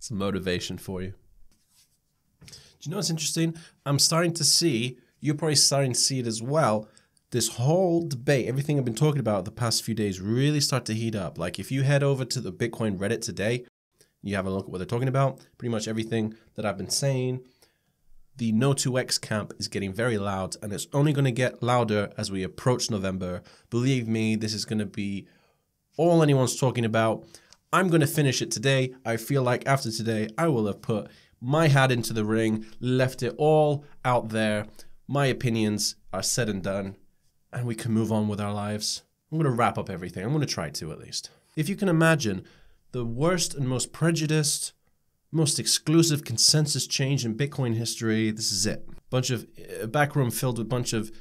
Some motivation for you. Do you know what's interesting? I'm starting to see, you're probably starting to see it as well, this whole debate, everything I've been talking about the past few days really start to heat up. Like if you head over to the Bitcoin Reddit today, you have a look at what they're talking about, pretty much everything that I've been saying. The no 2x camp is getting very loud, and it's only going to get louder as we approach November. Believe me, this is going to be all anyone's talking about. I'm going to finish it today. I feel like after today, I will have put my hat into the ring, left it all out there. My opinions are said and done, and we can move on with our lives. I'm going to wrap up everything. I'm going to try to, at least. If you can imagine the worst and most prejudiced, most exclusive consensus change in Bitcoin history, this is it. A back room filled with a bunch of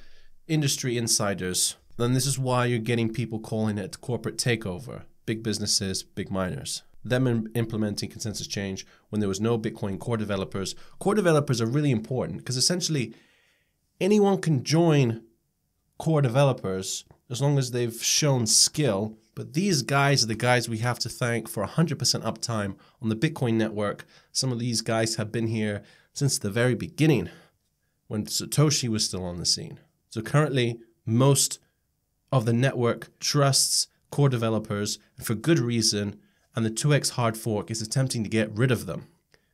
industry insiders. And this is why you're getting people calling it corporate takeover. Big businesses, big miners. Them implementing consensus change when there was no Bitcoin core developers. Core developers are really important because essentially anyone can join core developers as long as they've shown skill. But these guys are the guys we have to thank for 100% uptime on the Bitcoin network. Some of these guys have been here since the very beginning when Satoshi was still on the scene. So currently, most of the network trusts core developers, and for good reason, and the 2x hard fork is attempting to get rid of them.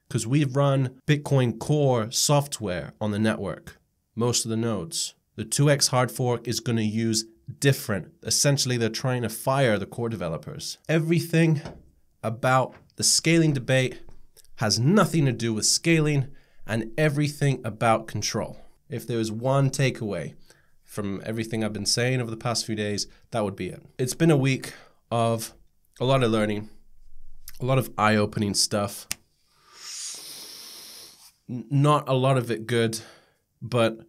Because we run Bitcoin core software on the network, most of the nodes. The 2x hard fork is going to use different. Essentially, they're trying to fire the core developers. Everything about the scaling debate has nothing to do with scaling and everything about control. If there is one takeaway from everything I've been saying over the past few days, that would be it. It's been a week of a lot of learning, a lot of eye-opening stuff. Not a lot of it good, but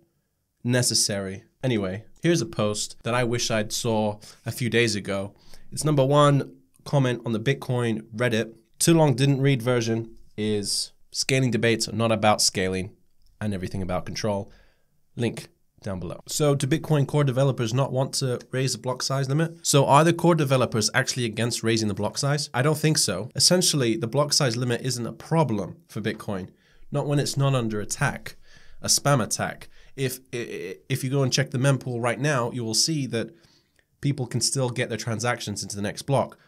necessary. Anyway, here's a post that I wish I'd saw a few days ago. It's number one comment on the Bitcoin Reddit. Too long didn't read version is scaling debates are not about scaling and everything about control. Link down below. So do Bitcoin core developers not want to raise the block size limit? So are the core developers actually against raising the block size? I don't think so. Essentially, the block size limit isn't a problem for Bitcoin, not when it's not under attack, a spam attack. If you go and check the mempool right now, you will see that people can still get their transactions into the next block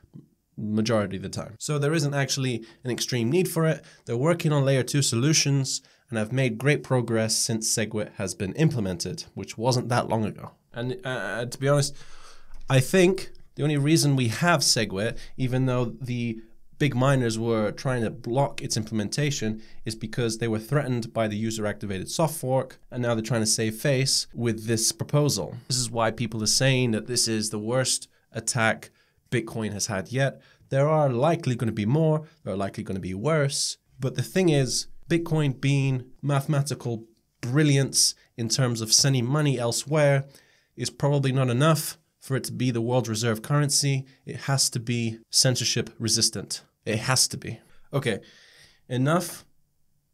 majority of the time. So there isn't actually an extreme need for it. They're working on layer 2 solutions and have made great progress since SegWit has been implemented, which wasn't that long ago. And to be honest, I think the only reason we have SegWit, even though the big miners were trying to block its implementation, is because they were threatened by the user-activated soft fork, and now they're trying to save face with this proposal. This is why people are saying that this is the worst attack Bitcoin has had yet. There are likely going to be more, there are likely going to be worse, but the thing is, Bitcoin being mathematical brilliance in terms of sending money elsewhere is probably not enough for it to be the world reserve currency. It has to be censorship resistant. It has to be. Okay, enough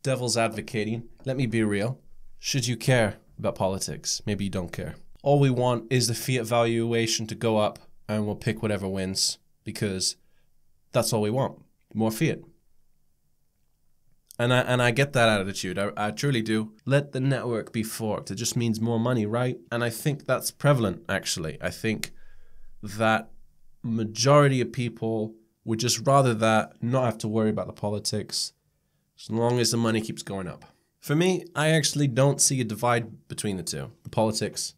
devil's advocating. Let me be real. Should you care about politics? Maybe you don't care. All we want is the fiat valuation to go up and we'll pick whatever wins because that's all we want. More fiat. And I get that attitude. I truly do. Let the network be forked. It just means more money, right? And I think that's prevalent, actually. I think that majority of people would just rather that, not have to worry about the politics, as long as the money keeps going up. For me, I actually don't see a divide between the two, the politics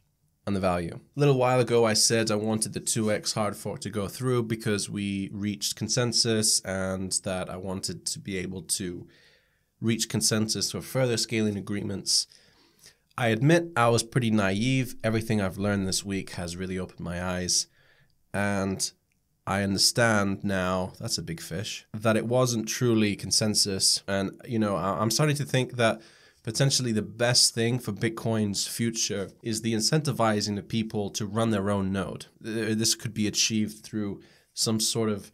and the value. A little while ago, I said I wanted the 2x hard fork to go through because we reached consensus and that I wanted to be able to reach consensus for further scaling agreements. I admit I was pretty naive. Everything I've learned this week has really opened my eyes. And I understand now, that's a big fish, that it wasn't truly consensus. And, you know, I'm starting to think that potentially the best thing for Bitcoin's future is the incentivizing of people to run their own node. This could be achieved through some sort of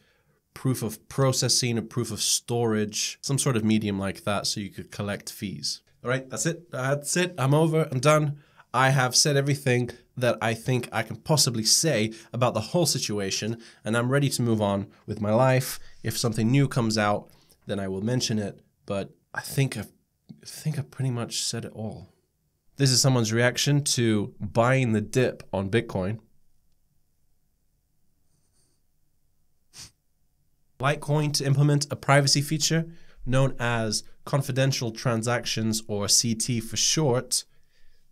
proof of processing, a proof of storage, some sort of medium like that so you could collect fees. All right, that's it. That's it. I'm over. I'm done. I have said everything that I think I can possibly say about the whole situation, and I'm ready to move on with my life. If something new comes out then I will mention it. But I think I've pretty much said it all. This is someone's reaction to buying the dip on Bitcoin. Litecoin to implement a privacy feature known as confidential transactions, or CT for short.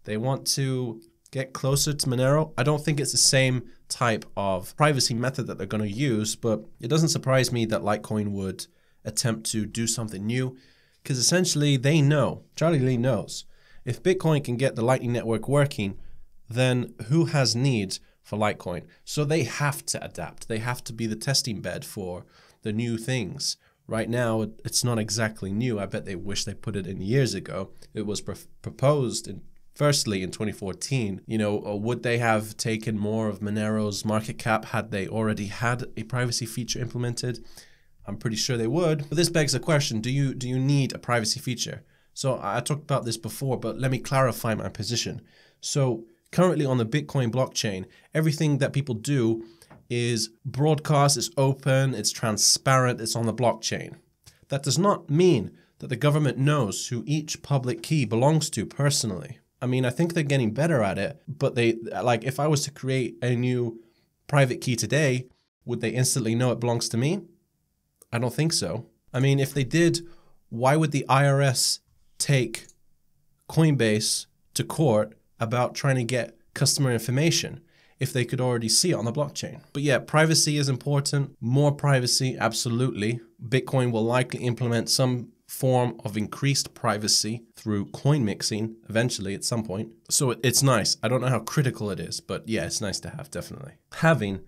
They want to get closer to Monero. I don't think it's the same type of privacy method that they're going to use, but it doesn't surprise me that Litecoin would attempt to do something new, because essentially they know, Charlie Lee knows, if Bitcoin can get the Lightning Network working, then who has needs for Litecoin? So they have to adapt. They have to be the testing bed for the new things. Right now, it's not exactly new. I bet they wish they put it in years ago. It was proposed firstly in 2014. You know, would they have taken more of Monero's market cap had they already had a privacy feature implemented? I'm pretty sure they would. But this begs the question, do you need a privacy feature? So I talked about this before, but let me clarify my position. So currently on the Bitcoin blockchain, everything that people do is broadcast, it's open, it's transparent, it's on the blockchain. That does not mean that the government knows who each public key belongs to personally. I mean, I think they're getting better at it, but like if I was to create a new private key today, would they instantly know it belongs to me? I don't think so. I mean, if they did, why would the IRS take Coinbase to court about trying to get customer information if they could already see it on the blockchain? But yeah, privacy is important. More privacy, absolutely. Bitcoin will likely implement some form of increased privacy through coin mixing eventually at some point. So it's nice. I don't know how critical it is, but yeah, it's nice to have, definitely. Having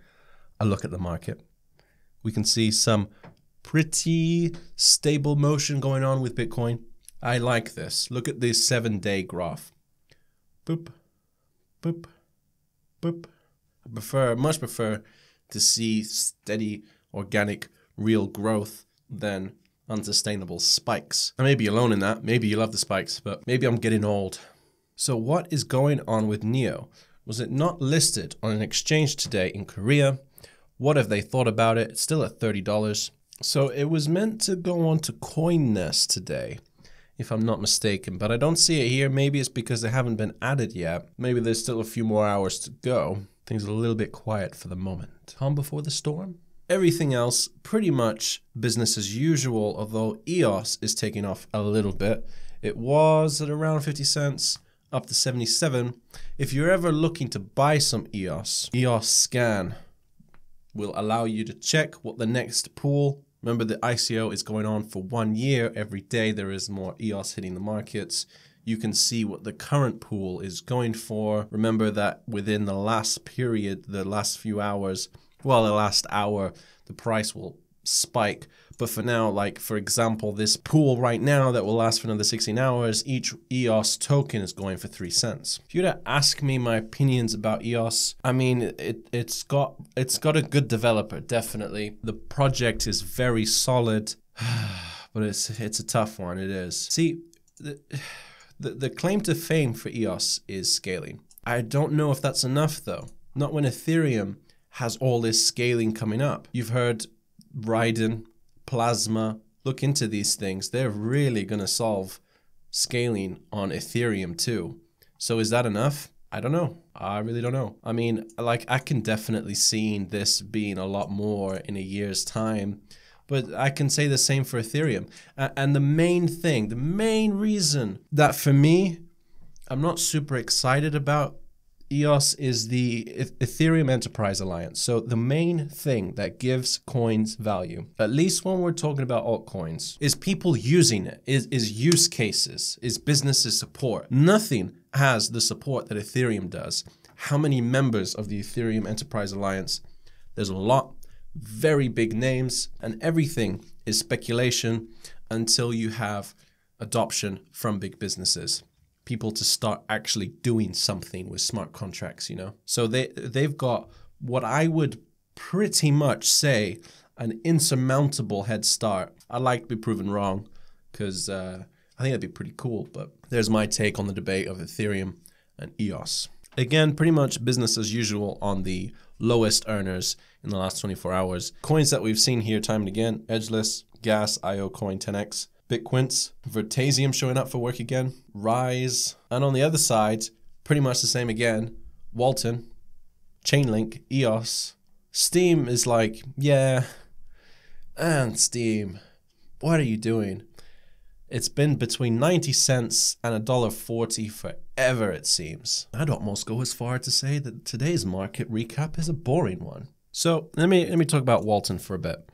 a look at the market, we can see some pretty stable motion going on with Bitcoin. I like this. Look at this 7-day graph. Boop, boop, boop. I much prefer to see steady, organic, real growth than unsustainable spikes. I may be alone in that. Maybe you love the spikes, but maybe I'm getting old. So what is going on with NEO? Was it not listed on an exchange today in Korea? What have they thought about it? It's still at $30. So it was meant to go on to CoinNest today, if I'm not mistaken, but I don't see it here. Maybe it's because they haven't been added yet. Maybe there's still a few more hours to go. Things are a little bit quiet for the moment. Calm before the storm? Everything else, pretty much business as usual, although EOS is taking off a little bit. It was at around 50 cents, up to 77. If you're ever looking to buy some EOS Scan will allow you to check what the next pool. Remember, the ICO is going on for 1 year. Every day there is more EOS hitting the markets. You can see what the current pool is going for. Remember that within the last period, the last few hours, well, the last hour, the price will spike. But for now, like for example, this pool right now that will last for another 16 hours, each EOS token is going for 3 cents. If you were to ask me my opinions about EOS, I mean, it's got a good developer, definitely. The project is very solid, but it's a tough one, it is. See, the claim to fame for EOS is scaling. I don't know if that's enough though. Not when Ethereum has all this scaling coming up. You've heard Raiden, Plasma, look into these things. They're really going to solve scaling on Ethereum too. So is that enough? I don't know. I really don't know. I mean, like I can definitely see this being a lot more in a year's time, but I can say the same for Ethereum. And the main reason that for me, I'm not super excited about EOS is the Ethereum Enterprise Alliance. So the main thing that gives coins value, at least when we're talking about altcoins, is people using it, is use cases, is businesses support. Nothing has the support that Ethereum does. How many members of the Ethereum Enterprise Alliance? There's a lot, very big names, and everything is speculation until you have adoption from big businesses. People to start actually doing something with smart contracts, you know? So they've got what I would pretty much say an insurmountable head start. I'd like to be proven wrong because I think that'd be pretty cool, but there's my take on the debate of Ethereum and EOS. Again, pretty much business as usual on the lowest earners in the last 24 hours. Coins that we've seen here time and again: Edgeless, Gas, IO Coin, 10x, Bitquints, Vertasium showing up for work again, Rise, and on the other side, pretty much the same again: Walton, Chainlink, EOS. Steam is like, yeah, and Steam, what are you doing? It's been between 90 cents and $1.40 forever, it seems. I'd almost go as far to say that today's market recap is a boring one. So let me talk about Walton for a bit.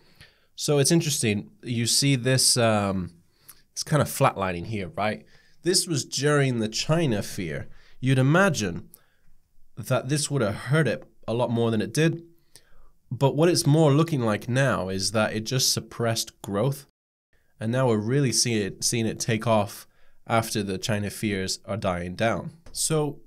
So it's interesting. You see this, it's kind of flatlining here, right? This was during the China fear. You'd imagine that this would have hurt it a lot more than it did. But what it's more looking like now is that it just suppressed growth. And now we're really seeing it take off after the China fears are dying down. So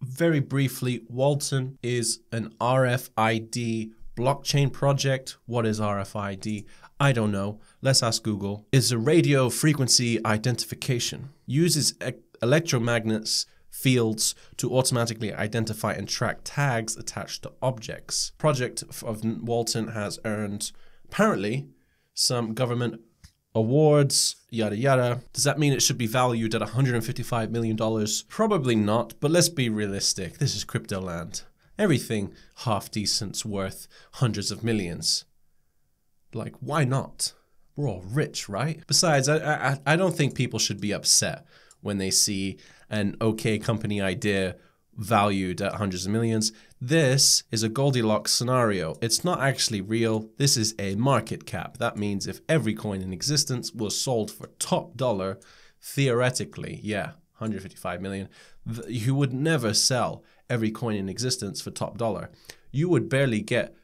very briefly, Walton is an RFID blockchain project. What is RFID? I don't know. Let's ask Google. It's a radio frequency identification. Uses electromagnets fields to automatically identify and track tags attached to objects. Project of Walton has earned, apparently, some government awards, yada yada. Does that mean it should be valued at $155 million? Probably not, but let's be realistic. This is crypto land. Everything half decent's worth hundreds of millions. Like, why not? We're all rich, right? Besides, I don't think people should be upset when they see an okay company idea valued at hundreds of millions. This is a Goldilocks scenario. It's not actually real. This is a market cap. That means if every coin in existence was sold for top dollar, theoretically, yeah, 155 million, you would never sell every coin in existence for top dollar. You would barely get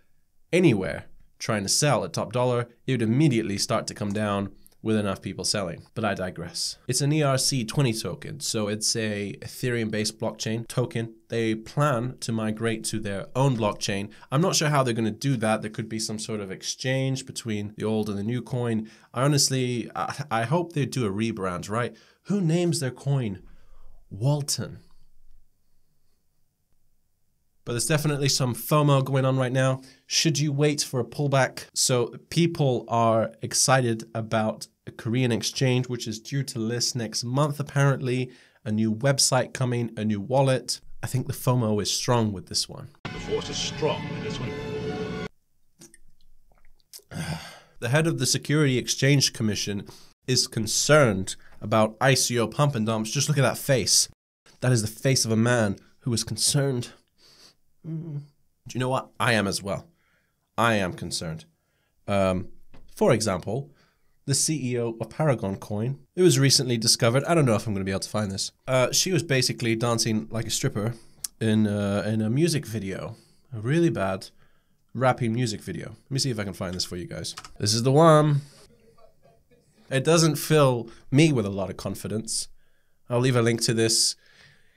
anywhere trying to sell at top dollar. It would immediately start to come down with enough people selling. But I digress. It's an ERC20 token, so it's a Ethereum-based blockchain token. They plan to migrate to their own blockchain. I'm not sure how they're going to do that. There could be some sort of exchange between the old and the new coin. I hope they do a rebrand, right? Who names their coin Walton? But there's definitely some FOMO going on right now. Should you wait for a pullback? So people are excited about a Korean exchange, which is due to list next month, apparently. A new website coming, a new wallet. I think the FOMO is strong with this one. The force is strong with this one. The head of the Security Exchange Commission is concerned about ICO pump and dumps. Just look at that face. That is the face of a man who is concerned. Do you know what? I am as well. I am concerned. For example, the CEO of Paragon Coin, it was recently discovered. I don't know if I'm going to be able to find this. She was basically dancing like a stripper in a music video, a really bad rapping music video. Let me see if I can find this for you guys. This is the one. It doesn't fill me with a lot of confidence. I'll leave a link to this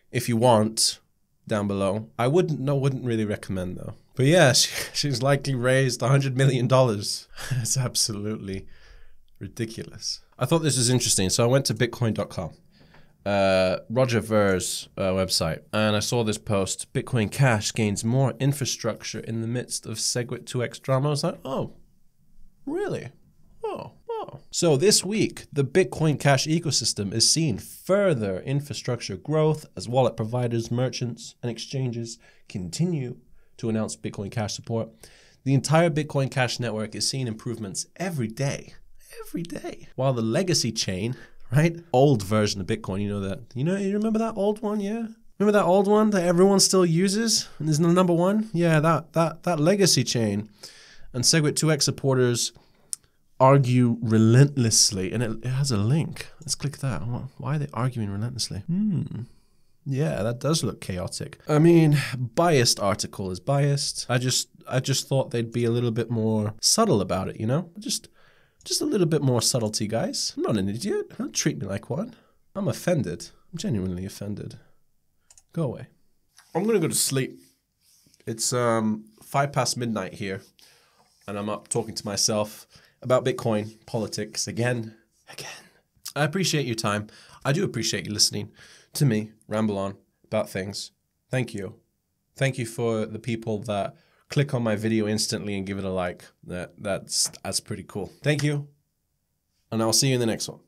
if you want down below. I wouldn't really recommend though. But yeah, she's likely raised $100 million. It's absolutely ridiculous. I thought this was interesting, so I went to bitcoin.com, Roger Ver's website, and I saw this post: Bitcoin Cash gains more infrastructure in the midst of Segwit 2x drama. I was like, oh, really? Oh. So this week, the Bitcoin Cash ecosystem is seeing further infrastructure growth as wallet providers, merchants, and exchanges continue to announce Bitcoin Cash support. The entire Bitcoin Cash network is seeing improvements every day. While the legacy chain, right, old version of Bitcoin, you remember that old one, yeah? Remember that old one that everyone still uses and is the number one? Yeah, that legacy chain. And Segwit 2x supporters argue relentlessly, and it has a link. Let's click that. Why are they arguing relentlessly? Yeah, that does look chaotic. I mean, biased article is biased. I just thought they'd be a little bit more subtle about it, you know? Just a little bit more subtlety, guys. I'm not an idiot. Don't treat me like one. I'm offended. I'm genuinely offended. Go away. I'm gonna go to sleep. It's 5 past midnight here, and I'm up talking to myself about Bitcoin, politics, again. I appreciate your time. I do appreciate you listening to me ramble on about things. Thank you. Thank you for the people that click on my video instantly and give it a like. That's pretty cool. Thank you. And I'll see you in the next one.